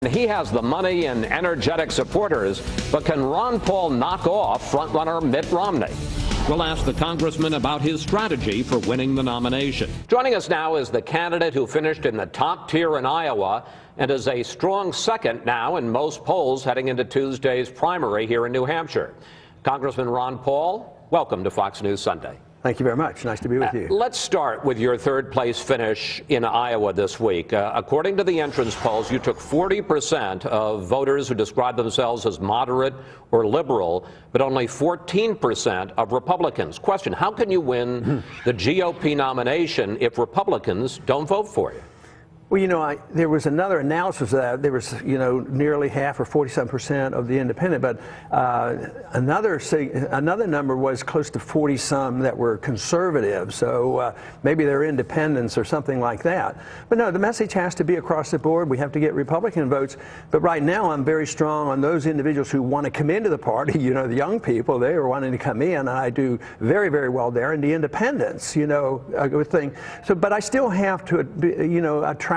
He has the money and energetic supporters, but can Ron Paul knock off frontrunner Mitt Romney? We'll ask the congressman about his strategy for winning the nomination. Joining us now is the candidate who finished in the top tier in Iowa and is a strong second now in most polls heading into Tuesday's primary here in New Hampshire. Congressman Ron Paul, welcome to Fox News Sunday. Thank you very much. Nice to be with you. Let's start with your third place finish in Iowa this week. According to the entrance polls, you took 40% of voters who describe themselves as moderate or liberal, but only 14% of Republicans. Question, how can you win the GOP nomination if Republicans don't vote for you? Well, you know, there was another analysis of that. There was, nearly half or 47% of the independent, but another number was close to 40-some that were conservative. So maybe they're independents or something like that. But no, the message has to be across the board. We have to get Republican votes. But right now, I'm very strong on those individuals who want to come into the party. You know, the young people, they are wanting to come in, and I do very, very well there. And the independents, a good thing. So, but I still have to,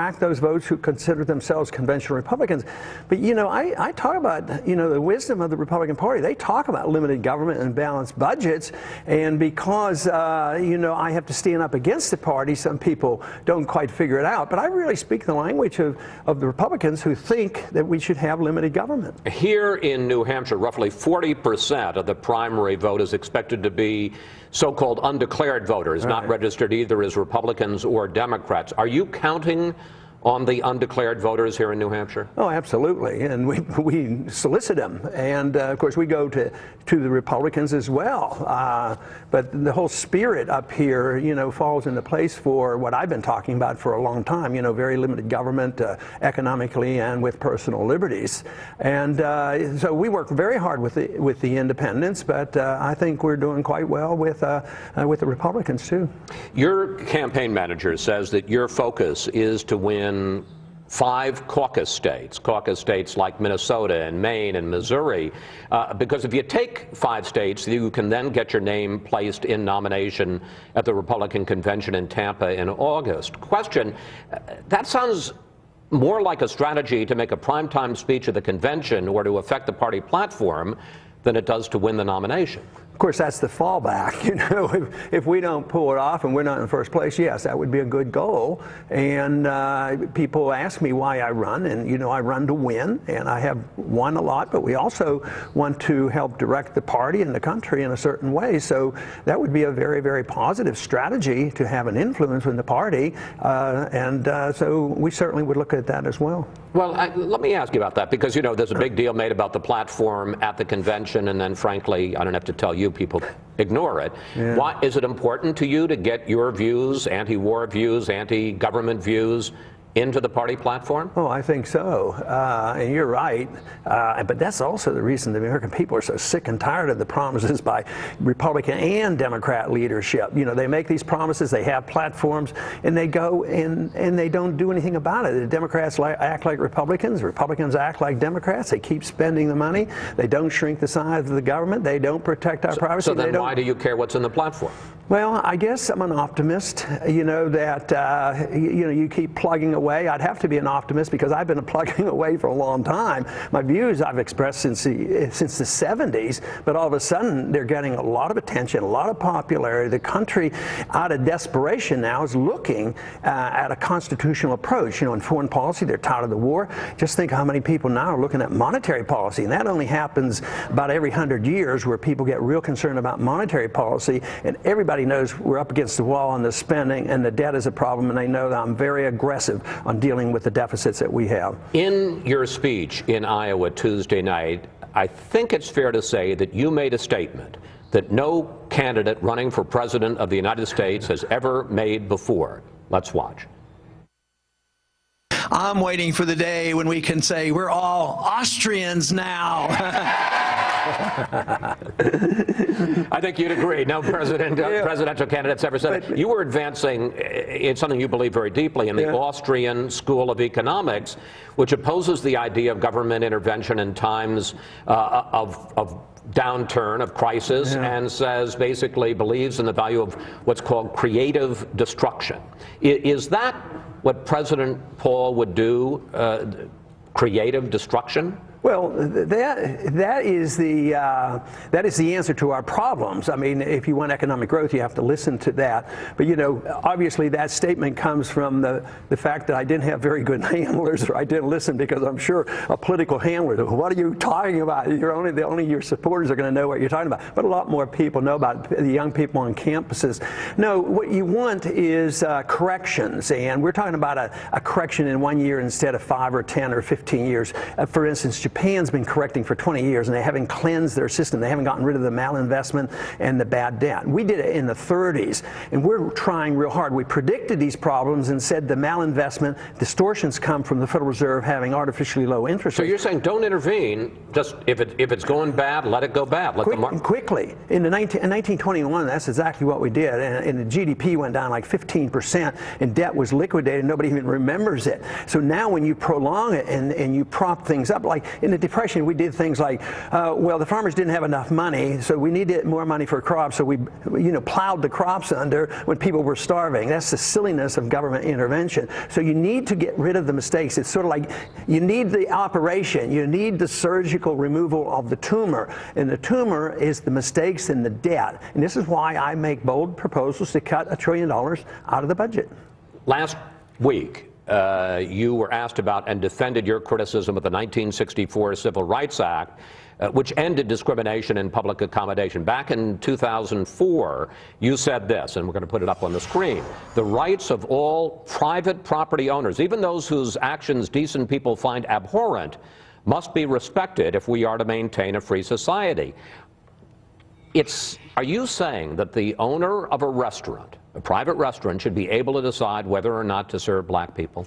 attract those votes who consider themselves conventional Republicans. But, I talk about, the wisdom of the Republican Party. They talk about limited government and balanced budgets. And because, I have to stand up against the party, some people don't quite figure it out. But I really speak the language of the Republicans who think that we should have limited government. Here in New Hampshire, roughly 40% of the primary vote is expected to be so-called undeclared voters, not registered either as Republicans or Democrats. Are you counting on the undeclared voters here in New Hampshire? Oh, absolutely. And we solicit them. And, of course, we go to the Republicans as well. But the whole spirit up here, falls into place for what I've been talking about for a long time, very limited government economically and with personal liberties. And so we work very hard with the independents, but I think we're doing quite well with the Republicans, too. Your campaign manager says that your focus is to win 5 caucus states like Minnesota and Maine and Missouri, because if you take 5 states, you can then get your name placed in nomination at the Republican convention in Tampa in August. Question, that sounds more like a strategy to make a primetime speech at the convention or to affect the party platform than it does to win the nomination. Of course, that's the fallback. If we don't pull it off and we're not in first place, yes, that would be a good goal. And people ask me why I run, and I run to win, and I have won a lot, but we also want to help direct the party and the country in a certain way. So that would be a very, very positive strategy to have an influence in the party, so we certainly would look at that as well. Well, let me ask you about that, because, there's a big deal made about the platform at the convention, and then, frankly, I don't have to tell you, people ignore it. Yeah. Why is it important to you to get your views, anti-war views, anti-government views, into the party platform? Oh, I think so. And you're right. But that's also the reason the American people are so sick and tired of the promises by Republican and Democrat leadership. They make these promises, they have platforms, and they go and they don't do anything about it. The Democrats act like Republicans, Republicans act like Democrats. They keep spending the money. They don't shrink the size of the government. They don't protect our privacy. So then why do you care what's in the platform? Well, I guess I'm an optimist, that, you keep plugging away. I'd have to be an optimist because I've been plugging away for a long time. My views I've expressed since the 70s, but all of a sudden they're getting a lot of attention, a lot of popularity. The country, out of desperation now, is looking at a constitutional approach. In foreign policy, they're tired of the war. Just think how many people now are looking at monetary policy, and that only happens about every 100 years where people get real concerned about monetary policy, and everybody knows we're up against the wall on the spending, and the debt is a problem, and they know that I'm very aggressive on dealing with the deficits that we have. In your speech in Iowa Tuesday night, I think it's fair to say that you made a statement that no candidate running for president of the United States has ever made before. Let's watch. I'm waiting for the day when we can say we're all Austrians now. I think you'd agree. No presidential candidate's ever said it. You were advancing in something you believe very deeply in the Austrian School of Economics, which opposes the idea of government intervention in times of downturn, of crisis, and says, basically believes in the value of what's called creative destruction. Is that what President Paul would do creative destruction? Well, that is the answer to our problems. I mean, if you want economic growth, you have to listen to that. But you know, obviously, that statement comes from the fact that I didn't have very good handlers, or I didn't listen, because I'm sure a political handler, what are you talking about? Only your supporters are going to know what you're talking about. But a lot more people know about it, the young people on campuses. No, what you want is corrections, and we're talking about a correction in 1 year instead of 5 or 10 or 15 years. For instance, Japan's been correcting for 20 years, and they haven't cleansed their system. They haven't gotten rid of the malinvestment and the bad debt. We did it in the 30s, and we're trying real hard. We predicted these problems and said the malinvestment distortions come from the Federal Reserve having artificially low interest rates. So you're saying don't intervene, just if it's going bad, let it go bad. Quickly. In 1921, that's exactly what we did, and the GDP went down like 15%, and debt was liquidated. Nobody even remembers it. So now when you prolong it and you prop things up, like in the Depression, we did things like, well, the farmers didn't have enough money, so we needed more money for crops, so we, plowed the crops under when people were starving. That's the silliness of government intervention. So you need to get rid of the mistakes. It's sort of like you need the operation, you need the surgical removal of the tumor, and the tumor is the mistakes and the debt. And this is why I make bold proposals to cut $1 trillion out of the budget. Last week, you were asked about and defended your criticism of the 1964 Civil Rights Act, which ended discrimination in public accommodation. Back in 2004, you said this, and we're going to put it up on the screen: the rights of all private property owners, even those whose actions decent people find abhorrent, must be respected if we are to maintain a free society. Are you saying that the owner of a restaurant, a private restaurant, should be able to decide whether or not to serve black people?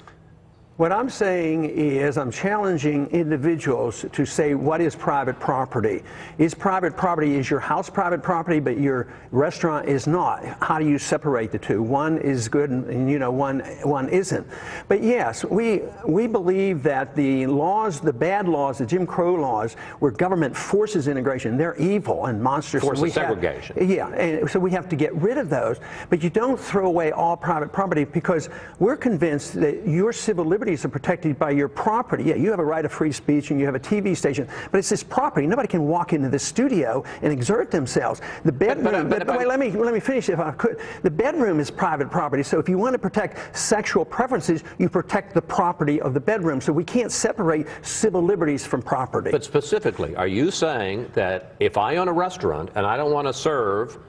What I'm saying is I'm challenging individuals to say, what is private property? Is your house private property, but your restaurant is not? How do you separate the two? One is good and one isn't. But yes, we believe that the laws, the bad laws, the Jim Crow laws, where government forces integration, they're evil and monstrous. Forces segregation. And so we have to get rid of those. But you don't throw away all private property, because we're convinced that your civil liberties are protected by your property. Yeah, you have a right of free speech and you have a TV station, but it's this property. Nobody can walk into the studio and exert themselves. The bedroom, wait, let me finish if I could. The bedroom is private property, so if you want to protect sexual preferences, you protect the property of the bedroom. So we can't separate civil liberties from property. But specifically, are you saying that if I own a restaurant and I don't want to serve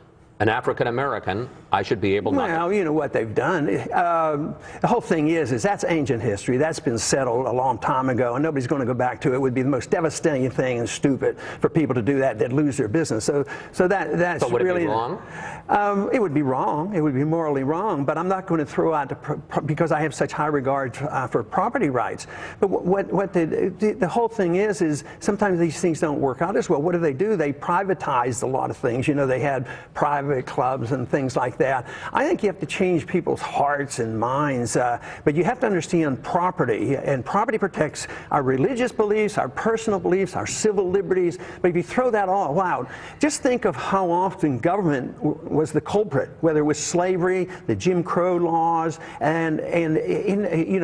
an African American, I should be able to? Well, you know what they've done. The whole thing is that's ancient history. That's been settled a long time ago, and nobody's going to go back to it. It would be the most devastating thing and stupid for people to do that. They'd lose their business. So that's would really it be wrong? It would be wrong. It would be morally wrong. But I'm not going to throw out because I have such high regard for property rights. But what the whole thing is sometimes these things don't work out as well. What do? They privatized a lot of things. They had private clubs and things like that. I think you have to change people's hearts and minds, but you have to understand property, and property protects our religious beliefs, our personal beliefs, our civil liberties. But if you throw that all out, just think of how often government was the culprit, whether it was slavery, the Jim Crow laws, and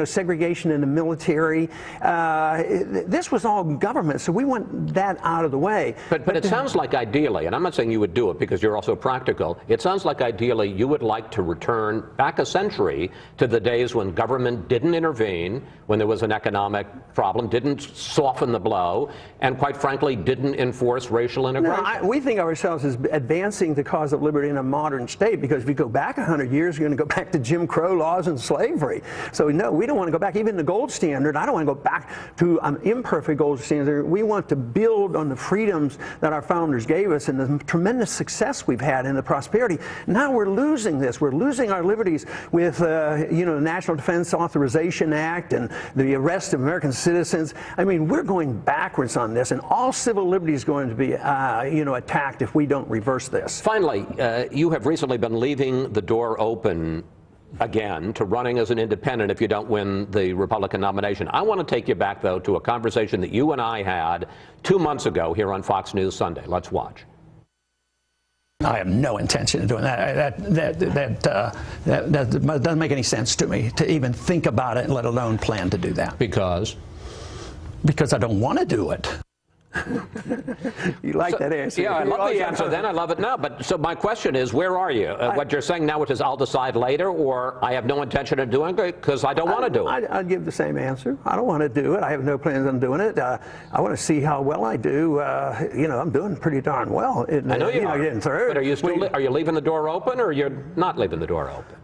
segregation in the military. This was all government, so we want that out of the way. But it sounds like ideally, and I'm not saying you would do it because you're also practical, it sounds like ideally you would like to return back a century to the days when government didn't intervene, when there was an economic problem, didn't soften the blow, and quite frankly didn't enforce racial integration. No, we think of ourselves as advancing the cause of liberty in a modern state, because if you go back 100 years, you're going to go back to Jim Crow laws and slavery. So no, we don't want to go back. Even the gold standard, I don't want to go back to an imperfect gold standard. We want to build on the freedoms that our founders gave us and the tremendous success we've had in the prosperity. Now we're losing this. We're losing our liberties with the National Defense Authorization Act and the arrest of American citizens. I mean, we're going backwards on this, and all civil liberty is going to be attacked if we don't reverse this. Finally, you have recently been leaving the door open again to running as an independent if you don't win the Republican nomination. I want to take you back, though, to a conversation that you and I had 2 months ago here on Fox News Sunday. Let's watch. I have no intention of doing that. That doesn't make any sense to me to even think about it, let alone plan to do that. Because? Because I don't want to do it. You like that answer? Yeah, I love the answer then. I love it now. But so my question is, where are you? What you're saying now, which is I'll decide later, or I have no intention of doing it because I don't want to do it? I'd give the same answer. I don't want to do it. I have no plans on doing it. I want to see how well I do. You know, I'm doing pretty darn well. I know you are. Getting through. But are you still are you leaving the door open, or you're not leaving the door open?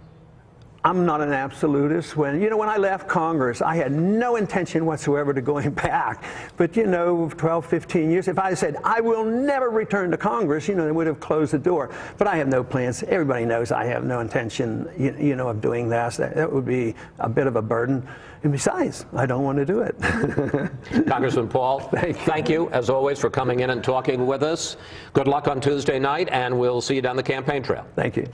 I'm not an absolutist. When I left Congress, I had no intention whatsoever to going back. But 12, 15 years, if I said I will never return to Congress, they would have closed the door. But I have no plans. Everybody knows I have no intention, of doing that. That would be a bit of a burden. And besides, I don't want to do it. Congressman Paul, thank you as always for coming in and talking with us. Good luck on Tuesday night, and we'll see you down the campaign trail. Thank you.